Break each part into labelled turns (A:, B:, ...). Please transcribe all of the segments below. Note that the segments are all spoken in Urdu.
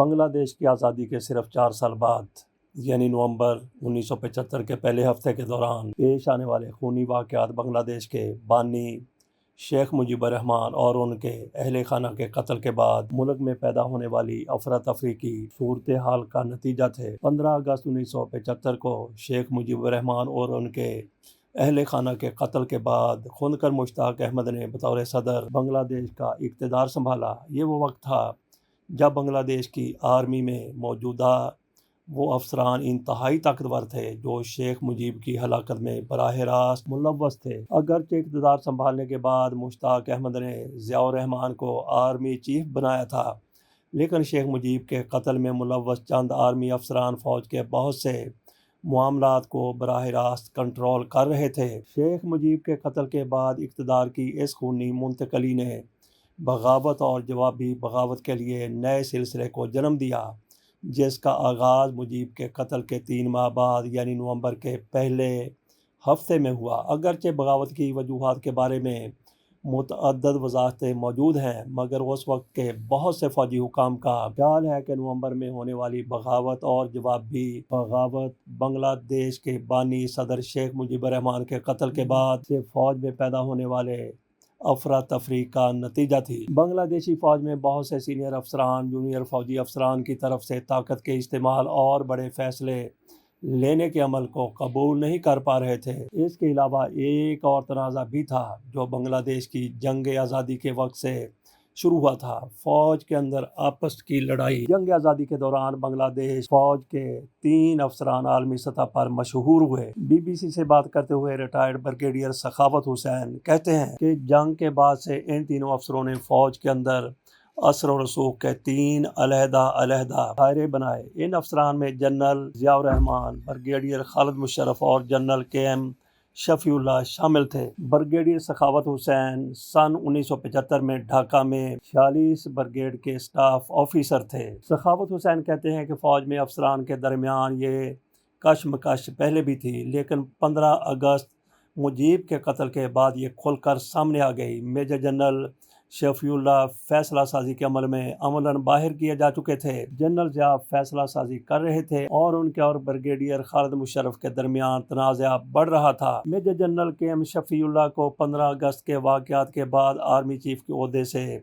A: بنگلہ دیش کی آزادی کے صرف 4 سال بعد یعنی نومبر 1975 کے پہلے ہفتے کے دوران پیش آنے والے خونی واقعات بنگلہ دیش کے بانی شیخ مجیب الرحمان اور ان کے اہل خانہ کے قتل کے بعد ملک میں پیدا ہونے والی افراتفری کی صورتحال کا نتیجہ تھے۔ 15 اگست 1975 کو شیخ مجیب الرحمان اور ان کے اہل خانہ کے قتل کے بعد خنکر مشتاق احمد نے بطور صدر بنگلہ دیش کا اقتدار سنبھالا۔ یہ وہ وقت تھا جب بنگلہ دیش کی آرمی میں موجودہ وہ افسران انتہائی طاقتور تھے جو شیخ مجیب کی ہلاکت میں براہ راست ملوث تھے۔ اگرچہ اقتدار سنبھالنے کے بعد مشتاق احمد نے ضیاء الرحمان کو آرمی چیف بنایا تھا، لیکن شیخ مجیب کے قتل میں ملوث چند آرمی افسران فوج کے بہت سے معاملات کو براہ راست کنٹرول کر رہے تھے۔ شیخ مجیب کے قتل کے بعد اقتدار کی اس خونی منتقلی نے بغاوت اور جوابی بغاوت کے لیے نئے سلسلے کو جنم دیا، جس کا آغاز مجیب کے قتل کے 3 ماہ بعد یعنی نومبر کے پہلے ہفتے میں ہوا۔ اگرچہ بغاوت کی وجوہات کے بارے میں متعدد وضاحتیں موجود ہیں، مگر اس وقت کے بہت سے فوجی حکام کا خیال ہے کہ نومبر میں ہونے والی بغاوت اور جوابی بغاوت بنگلہ دیش کے بانی صدر شیخ مجیب الرحمان کے قتل کے بعد سے فوج میں پیدا ہونے والے افراتفری کا نتیجہ تھی۔ بنگلہ دیشی فوج میں بہت سے سینئر افسران جونیئر فوجی افسران کی طرف سے طاقت کے استعمال اور بڑے فیصلے لینے کے عمل کو قبول نہیں کر پا رہے تھے۔ اس کے علاوہ ایک اور تنازع بھی تھا جو بنگلہ دیش کی جنگ آزادی کے وقت سے شروع ہوا تھا، فوج کے اندر آپس کی لڑائی۔ جنگ آزادی کے دوران بنگلہ دیش فوج کے 3 افسران عالمی سطح پر مشہور ہوئے۔ BBC سے بات کرتے ہوئے ریٹائرڈ بریگیڈیئر سخاوت حسین کہتے ہیں کہ جنگ کے بعد سے ان تینوں افسروں نے فوج کے اندر اثر و رسوخ کے 3 علیحدہ دائرے بنائے۔ ان افسران میں جنرل ضیاء الرحمان، بریگیڈیئر خالد مشرف اور جنرل KM شفیع اللہ شامل تھے۔ بریگیڈیئر سخاوت حسین سن 1975 میں ڈھاکہ میں 46 بریگیڈ کے اسٹاف آفیسر تھے۔ سخاوت حسین کہتے ہیں کہ فوج میں افسران کے درمیان یہ کشمکش پہلے بھی تھی، لیکن 15 اگست مجیب کے قتل کے بعد یہ کھل کر سامنے آ گئی۔ میجر جنرل شفیع اللہ فیصلہ سازی کے عمل میں عملاً باہر کیے جا چکے تھے۔ جنرل ضیاء فیصلہ سازی کر رہے تھے اور ان کے اور بریگیڈیئر خالد مشرف کے درمیان تنازع بڑھ رہا تھا۔ میجر جنرل KM شفیع اللہ کو 15 اگست کے واقعات کے بعد آرمی چیف کے عہدے سے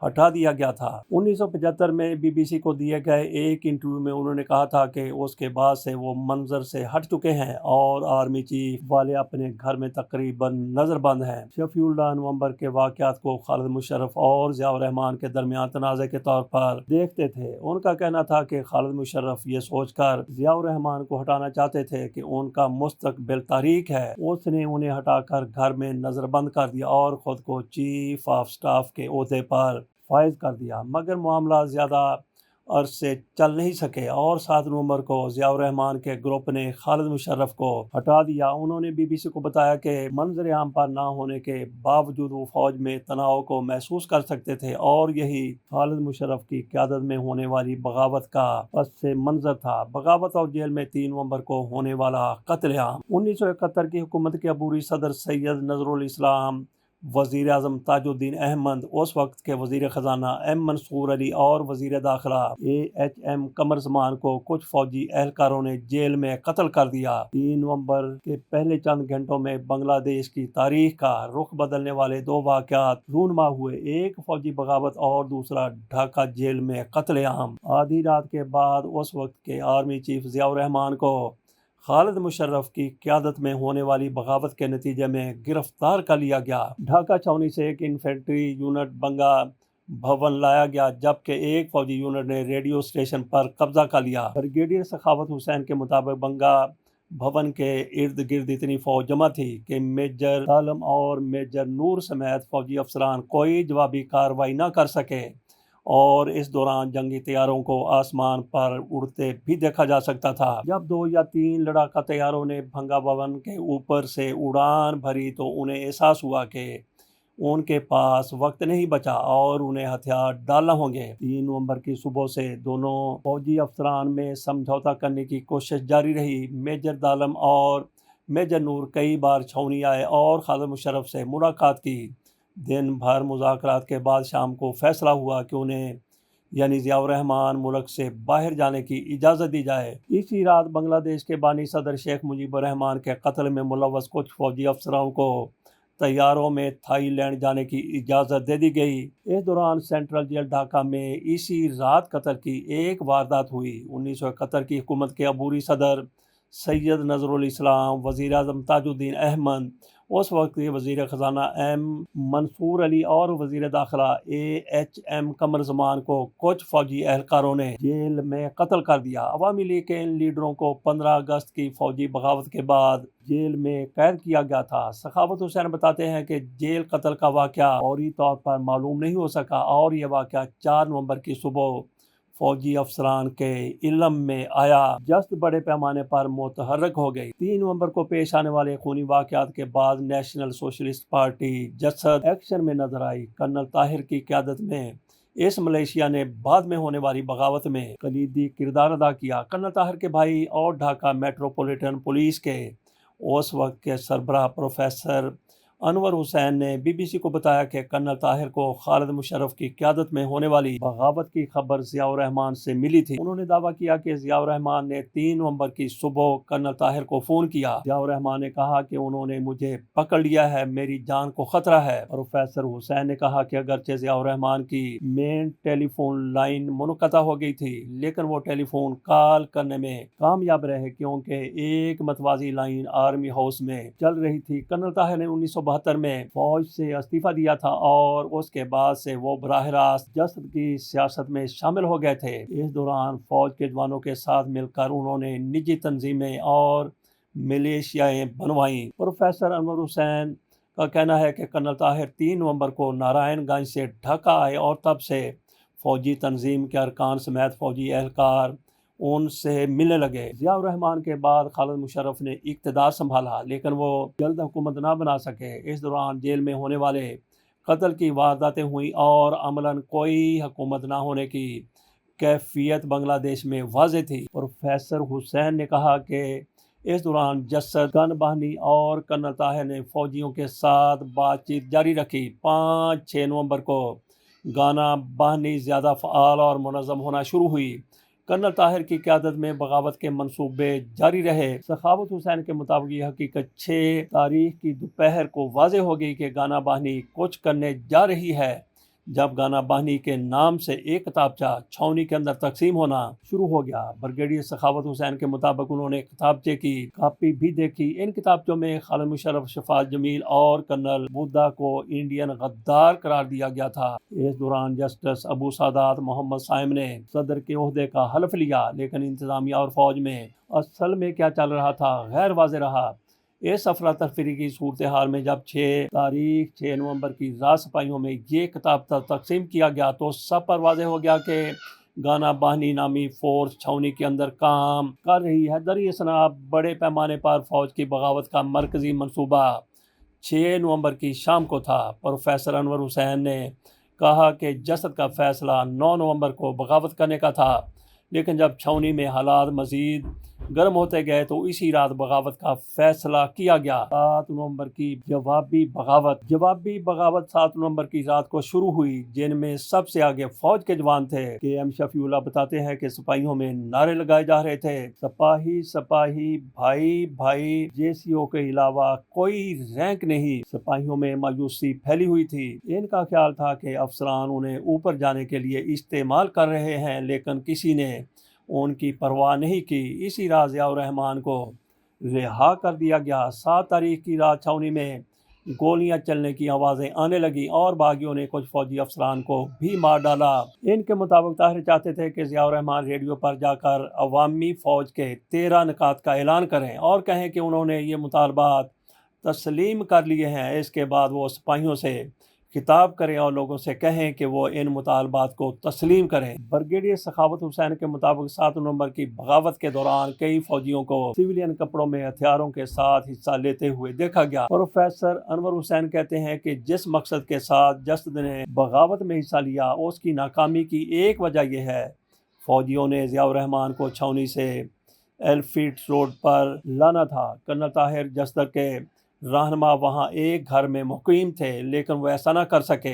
A: ہٹا دیا گیا تھا۔ 1975 میں BBC کو دیے گئے ایک انٹرویو میں انہوں نے کہا تھا کہ اس کے بعد سے وہ منظر سے ہٹ چکے ہیں اور آرمی چیف والے اپنے گھر میں تقریباً نظر بند ہیں۔ شفیع اللہ نومبر کے واقعات کو خالد مشرف اور ضیاء الرحمان کے درمیان تنازع کے طور پر دیکھتے تھے۔ ان کا کہنا تھا کہ خالد مشرف یہ سوچ کر ضیاء الرحمان کو ہٹانا چاہتے تھے کہ ان کا مستقبل تاریک ہے۔ اس نے انہیں ہٹا کر گھر میں نظر بند کر دیا اور خود کو چیف آف اسٹاف کے عہدے پر فائز کر دیا، مگر معاملہ زیادہ عرصے چل نہیں سکے اور 7 نومبر کو ضیاء الرحمان کے گروپ نے خالد مشرف کو ہٹا دیا۔ انہوں نے BBC کو بتایا کہ منظر عام پر نہ ہونے کے باوجود وہ فوج میں تناؤ کو محسوس کر سکتے تھے اور یہی خالد مشرف کی قیادت میں ہونے والی بغاوت کا پس منظر تھا۔ بغاوت اور جیل میں 3 نومبر کو ہونے والا قتل عام۔ 1971 کی حکومت کے عبوری صدر سید نذر الاسلام، وزیر اعظم تاج الدین احمد، اس وقت کے وزیر خزانہ M منصور علی اور وزیر داخلہ HM قمر زمان کو کچھ فوجی اہلکاروں نے جیل میں قتل کر دیا۔ 3 نومبر کے پہلے چند گھنٹوں میں بنگلہ دیش کی تاریخ کا رخ بدلنے والے 2 واقعات رونما ہوئے، ایک فوجی بغاوت اور دوسرا ڈھاکہ جیل میں قتل عام۔ آدھی رات کے بعد اس وقت کے آرمی چیف ضیاء الرحمان کو خالد مشرف کی قیادت میں ہونے والی بغاوت کے نتیجے میں گرفتار کر لیا گیا۔ ڈھاکہ چھاؤنی سے ایک انفینٹری یونٹ بنگا بھون لایا گیا، جبکہ ایک فوجی یونٹ نے ریڈیو اسٹیشن پر قبضہ کر لیا۔ بریگیڈیئر سخاوت حسین کے مطابق بنگا بھون کے ارد گرد اتنی فوج جمع تھی کہ میجر عالم اور میجر نور سمیت فوجی افسران کوئی جوابی کارروائی نہ کر سکے اور اس دوران جنگی طیاروں کو آسمان پر اڑتے بھی دیکھا جا سکتا تھا۔ جب 2 یا 3 لڑاکا طیاروں نے بھنگا بھون کے اوپر سے اڑان بھری تو انہیں احساس ہوا کہ ان کے پاس وقت نہیں بچا اور انہیں ہتھیار ڈالنا ہوں گے۔ 3 نومبر کی صبح سے دونوں فوجی افسران میں سمجھوتہ کرنے کی کوشش جاری رہی۔ میجر عالم اور میجر نور کئی بار چھاؤنی آئے اور خالد مشرف سے ملاقات کی۔ دن بھر مذاکرات کے بعد شام کو فیصلہ ہوا کہ انہیں یعنی ضیاء الرحمان ملک سے باہر جانے کی اجازت دی جائے۔ اسی رات بنگلہ دیش کے بانی صدر شیخ مجیب الرحمان کے قتل میں ملوث کچھ فوجی افسروں کو طیاروں میں تھائی لینڈ جانے کی اجازت دے دی گئی۔ اس دوران سینٹرل جیل ڈھاکہ میں اسی رات قتل کی ایک واردات ہوئی۔ 1971 کی حکومت کے عبوری صدر سید نذر الاسلام، وزیر اعظم تاج الدین احمد، اس وقت کے وزیر خزانہ ایم منصور علی اور وزیر داخلہ اے قمر زمان کو کچھ فوجی اہلکاروں نے جیل میں قتل کر دیا۔ عوامی لیگ کے ان لیڈروں کو 15 اگست کی فوجی بغاوت کے بعد جیل میں قید کیا گیا تھا۔ سخاوت حسین بتاتے ہیں کہ جیل قتل کا واقعہ فوری طور پر معلوم نہیں ہو سکا اور یہ واقعہ 4 نومبر کی صبح فوجی افسران کے علم میں آیا۔ جست بڑے پیمانے پر متحرک ہو گئی۔ 3 نومبر کو پیش آنے والے خونی واقعات کے بعد نیشنل سوشلسٹ پارٹی جسد ایکشن میں نظر آئی۔ کرنل طاہر کی قیادت میں اس ملیشیا نے بعد میں ہونے والی بغاوت میں کلیدی کردار ادا کیا۔ کرنل طاہر کے بھائی اور ڈھاکہ میٹروپولیٹن پولیس کے اس وقت کے سربراہ پروفیسر انور حسین نے بی بی سی کو بتایا کہ کرنل طاہر کو خالد مشرف کی قیادت میں ہونے والی بغاوت کی خبر ضیاء الرحمان سے ملی تھی۔ انہوں نے دعویٰ کیا کہ ضیاء الرحمان نے 3 نومبر کی صبح کرنل طاہر کو فون کیا۔ ضیاء الرحمان نے کہا کہ انہوں نے مجھے پکڑ لیا ہے، میری جان کو خطرہ ہے۔ پروفیسر حسین نے کہا کہ اگرچہ ضیاء الرحمان کی مین ٹیلی فون لائن منقطع ہو گئی تھی لیکن وہ ٹیلی فون کال کرنے میں کامیاب رہے کیونکہ ایک متوازی لائن آرمی ہاؤس میں چل رہی تھی۔ کرنل طاہر نے 1972 میں فوج سے استعفیٰ دیا تھا اور اس کے بعد سے وہ براہ راست جسد کی سیاست میں شامل ہو گئے تھے۔ اس دوران فوج کے جوانوں کے ساتھ مل کر انہوں نے نجی تنظیمیں اور ملیشیایں بنوائیں۔ پروفیسر انور حسین کا کہنا ہے کہ کرنل طاہر 3 نومبر کو نارائن گنج سے ڈھاکہ آئے اور تب سے فوجی تنظیم کے ارکان سمیت فوجی اہلکار ان سے ملنے لگے۔ ضیاء الرحمان کے بعد خالد مشرف نے اقتدار سنبھالا لیکن وہ جلد حکومت نہ بنا سکے۔ اس دوران جیل میں ہونے والے قتل کی وارداتیں ہوئیں اور عملاً کوئی حکومت نہ ہونے کی کیفیت بنگلہ دیش میں واضح تھی۔ پروفیسر حسین نے کہا کہ اس دوران جسد گن بہنی اور کرنل طاہر نے فوجیوں کے ساتھ بات چیت جاری رکھی۔ 5-6 نومبر کو گانا بہنی زیادہ فعال اور منظم ہونا شروع ہوئی۔ کرنل طاہر کی قیادت میں بغاوت کے منصوبے جاری رہے۔ سخاوت حسین کے مطابق یہ حقیقت 6 تاریخ کی دوپہر کو واضح ہو گئی کہ گانا بہنی کچھ کرنے جا رہی ہے جب گانا بہنی کے نام سے ایک کتابچہ چھاؤنی کے اندر تقسیم ہونا شروع ہو گیا۔ بریگیڈیئر سخاوت حسین کے مطابق انہوں نے کتابچے کی کاپی بھی دیکھی۔ ان کتابچوں میں خالد مشرف، شفاعت جمیل اور کرنل بودھا کو انڈین غدار قرار دیا گیا تھا۔ اس دوران جسٹس ابو سعادت محمد صائم نے صدر کے عہدے کا حلف لیا لیکن انتظامیہ اور فوج میں اصل میں کیا چل رہا تھا غیر واضح رہا۔ اس افراتفری کی صورتحال میں جب 6 نومبر کی رات سپاہیوں میں یہ کتاب تقسیم کیا گیا تو سب پر واضح ہو گیا کہ گانا بہنی نامی فورس چھاؤنی کے اندر کام کر رہی ہے۔ در اثنا بڑے پیمانے پر فوج کی بغاوت کا مرکزی منصوبہ 6 نومبر کی شام کو تھا۔ پروفیسر انور حسین نے کہا کہ جسد کا فیصلہ 9 نومبر کو بغاوت کرنے کا تھا لیکن جب چھاؤنی میں حالات مزید گرم ہوتے گئے تو اسی رات بغاوت کا فیصلہ کیا گیا۔ 7 نومبر کی جوابی بغاوت 7 نومبر کی رات کو شروع ہوئی جن میں سب سے آگے فوج کے جوان تھے۔ کے ایم شفیع اللہ بتاتے ہیں کہ سپاہیوں میں نعرے لگائے جا رہے تھے، سپاہی سپاہی، بھائی بھائی، جے سی او کے علاوہ کوئی رینک نہیں۔ سپاہیوں میں مایوسی پھیلی ہوئی تھی۔ ان کا خیال تھا کہ افسران انہیں اوپر جانے کے لیے استعمال کر رہے ہیں لیکن کسی نے ان کی پرواہ نہیں کی۔ اسی رات ضیاء الرحمان کو رہا کر دیا گیا۔ 7 تاریخ کی رات چھاؤنی میں گولیاں چلنے کی آوازیں آنے لگیں اور باغیوں نے کچھ فوجی افسران کو بھی مار ڈالا۔ ان کے مطابق طاہر چاہتے تھے کہ ضیاء الرحمان ریڈیو پر جا کر عوامی فوج کے 13 نکات کا اعلان کریں اور کہیں کہ انہوں نے یہ مطالبات تسلیم کر لیے ہیں۔ اس کے بعد وہ سپاہیوں سے خطاب کریں اور لوگوں سے کہیں کہ وہ ان مطالبات کو تسلیم کریں۔ بریگیڈیئر سخاوت حسین کے مطابق 7 نومبر کی بغاوت کے دوران کئی فوجیوں کو سویلین کپڑوں میں ہتھیاروں کے ساتھ حصہ لیتے ہوئے دیکھا گیا۔ پروفیسر انور حسین کہتے ہیں کہ جس مقصد کے ساتھ جسد نے بغاوت میں حصہ لیا اس کی ناکامی کی ایک وجہ یہ ہے فوجیوں نے ضیاء الرحمان کو چھاؤنی سے ایلفیٹ روڈ پر لانا تھا۔ کرنل طاہر جسد کے رہنما وہاں ایک گھر میں مقیم تھے لیکن وہ ایسا نہ کر سکے۔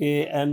A: KN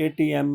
A: ATM